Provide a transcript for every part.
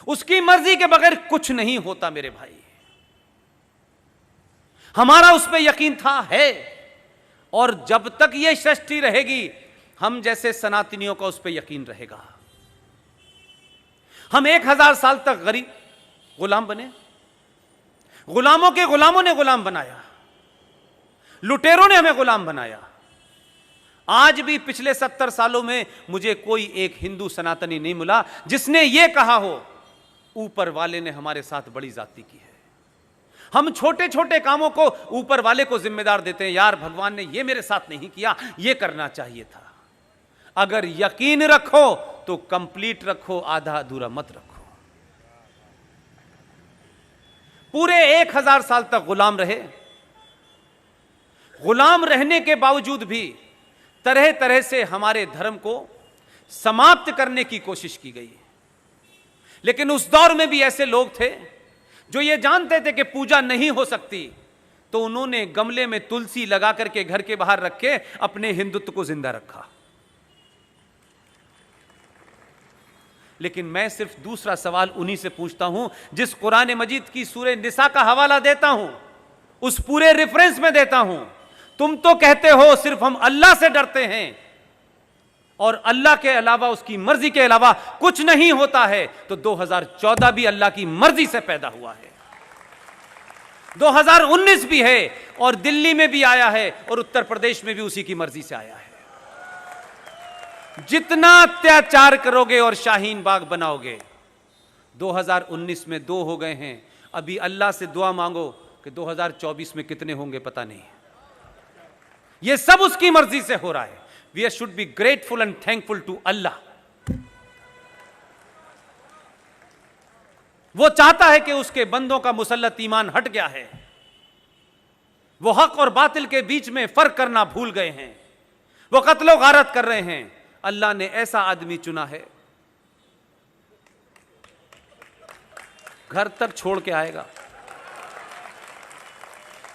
उसकी मर्जी के बगैर कुछ नहीं होता मेरे भाई। हमारा उस पर यकीन था, है, और जब तक यह सृष्टि रहेगी हम जैसे सनातनियों का उस पर यकीन रहेगा। हम 1000 साल तक गरीब गुलाम बने, गुलामों के गुलामों ने गुलाम बनाया, लुटेरों ने हमें गुलाम बनाया। आज भी पिछले 70 सालों में मुझे कोई एक हिंदू सनातनी नहीं मिला जिसने यह कहा हो ऊपर वाले ने हमारे साथ बड़ी जाती की है। हम छोटे छोटे कामों को ऊपर वाले को जिम्मेदार देते हैं, यार भगवान ने यह मेरे साथ नहीं किया, यह करना चाहिए था। अगर यकीन रखो तो कंप्लीट रखो, आधा अधूरा मत रखो। पूरे 1000 साल तक गुलाम रहे, गुलाम रहने के बावजूद भी तरह तरह से हमारे धर्म को समाप्त करने की कोशिश की गई। लेकिन उस दौर में भी ऐसे लोग थे जो ये जानते थे कि पूजा नहीं हो सकती, तो उन्होंने गमले में तुलसी लगा करके घर के बाहर रख के अपने हिंदुत्व को जिंदा रखा। लेकिन मैं सिर्फ दूसरा सवाल उन्हीं से पूछता हूं जिस कुरान मजीद की सूरह निसा का हवाला देता हूं, उस पूरे रेफरेंस में देता हूं। तुम तो कहते हो सिर्फ हम अल्लाह से डरते हैं और अल्लाह के अलावा, उसकी मर्जी के अलावा कुछ नहीं होता है, तो 2014 भी अल्लाह की मर्जी से पैदा हुआ है, 2019 भी है, और दिल्ली में भी आया है, और उत्तर प्रदेश में भी उसी की मर्जी से आया है। जितना अत्याचार करोगे और शाहीन बाग बनाओगे, 2019 में 2 हो गए हैं, अभी अल्लाह से दुआ मांगो कि 2024 में कितने होंगे पता नहीं। यह सब उसकी मर्जी से हो रहा है। We should be grateful and thankful to Allah. वो चाहता है कि उसके बंदों का मुसल्लत ईमान हट गया है, वो हक और बातिल के बीच में फर्क करना भूल गए हैं, वो कत्लो गारत कर रहे हैं। अल्लाह ने ऐसा आदमी चुना है, घर तक छोड़ के आएगा।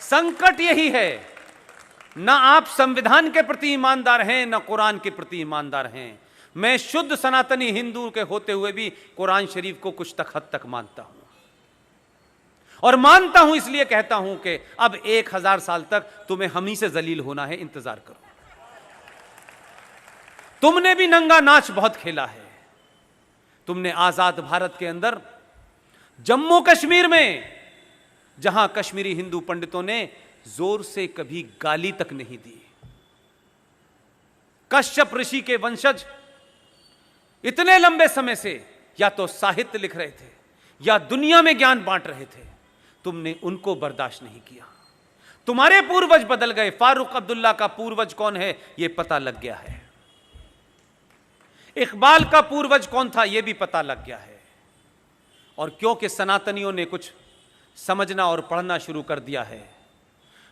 संकट यही है, ना आप संविधान के प्रति ईमानदार हैं, ना कुरान के प्रति ईमानदार हैं। मैं शुद्ध सनातनी हिंदू के होते हुए भी कुरान शरीफ को कुछ तक हद तक मानता हूं, और मानता हूं इसलिए कहता हूं कि अब 1000 साल तक तुम्हें हम ही से जलील होना है, इंतजार करो। तुमने भी नंगा नाच बहुत खेला है, तुमने आजाद भारत के अंदर जम्मू कश्मीर में, जहां कश्मीरी हिंदू पंडितों ने जोर से कभी गाली तक नहीं दी, कश्यप ऋषि के वंशज इतने लंबे समय से या तो साहित्य लिख रहे थे या दुनिया में ज्ञान बांट रहे थे, तुमने उनको बर्दाश्त नहीं किया। तुम्हारे पूर्वज बदल गए, फारूक अब्दुल्ला का पूर्वज कौन है यह पता लग गया है, इकबाल का पूर्वज कौन था यह भी पता लग गया है। और क्योंकि सनातनियों ने कुछ समझना और पढ़ना शुरू कर दिया है,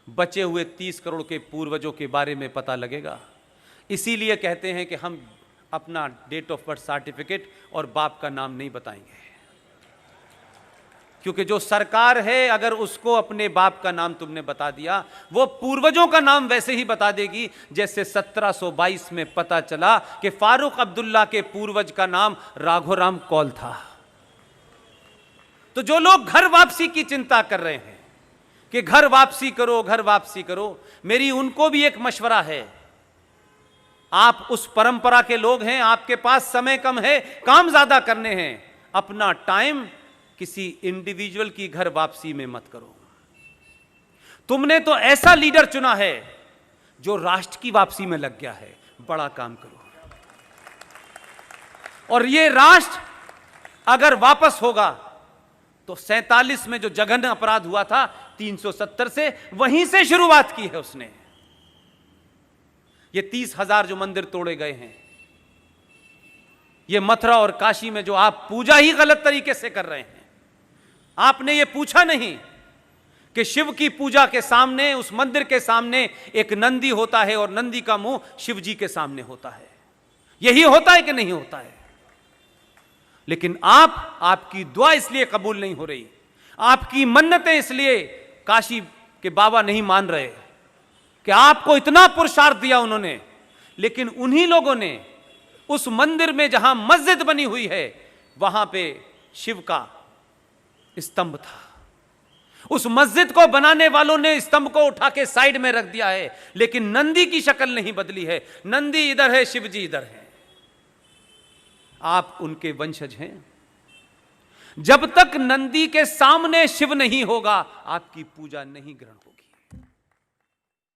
बचे हुए 30 करोड़ के पूर्वजों के बारे में पता लगेगा। इसीलिए कहते हैं कि हम अपना डेट ऑफ बर्थ सर्टिफिकेट और बाप का नाम नहीं बताएंगे, क्योंकि जो सरकार है अगर उसको अपने बाप का नाम तुमने बता दिया, वो पूर्वजों का नाम वैसे ही बता देगी जैसे 1722 में पता चला कि फारूक अब्दुल्ला के पूर्वज का नाम राघोराम कौल था। तो जो लोग घर वापसी की चिंता कर रहे हैं कि घर वापसी करो, घर वापसी करो, मेरी उनको भी एक मशवरा है। आप उस परंपरा के लोग हैं, आपके पास समय कम है, काम ज्यादा करने हैं, अपना टाइम किसी इंडिविजुअल की घर वापसी में मत करो। तुमने तो ऐसा लीडर चुना है जो राष्ट्र की वापसी में लग गया है, बड़ा काम करो। और ये राष्ट्र अगर वापस होगा तो 47 में जो जघन्य अपराध हुआ था 370 से, वहीं से शुरुआत की है उसने। ये 30,000 जो मंदिर तोड़े गए हैं, ये मथुरा और काशी में जो आप पूजा ही गलत तरीके से कर रहे हैं, आपने ये पूछा नहीं कि शिव की पूजा के सामने, उस मंदिर के सामने एक नंदी होता है और नंदी का मुंह शिव जी के सामने होता है। यही होता है कि नहीं होता है? लेकिन आपकी दुआ इसलिए कबूल नहीं हो रही, आपकी मन्नतें इसलिए काशी के बाबा नहीं मान रहे कि आपको इतना पुरुषार्थ दिया उन्होंने, लेकिन उन्हीं लोगों ने उस मंदिर में जहां मस्जिद बनी हुई है, वहां पे शिव का स्तंभ था। उस मस्जिद को बनाने वालों ने स्तंभ को उठा के साइड में रख दिया है, लेकिन नंदी की शक्ल नहीं बदली है। नंदी इधर है, शिव जी इधर है। आप उनके वंशज हैं। जब तक नंदी के सामने शिव नहीं होगा, आपकी पूजा नहीं ग्रहण होगी।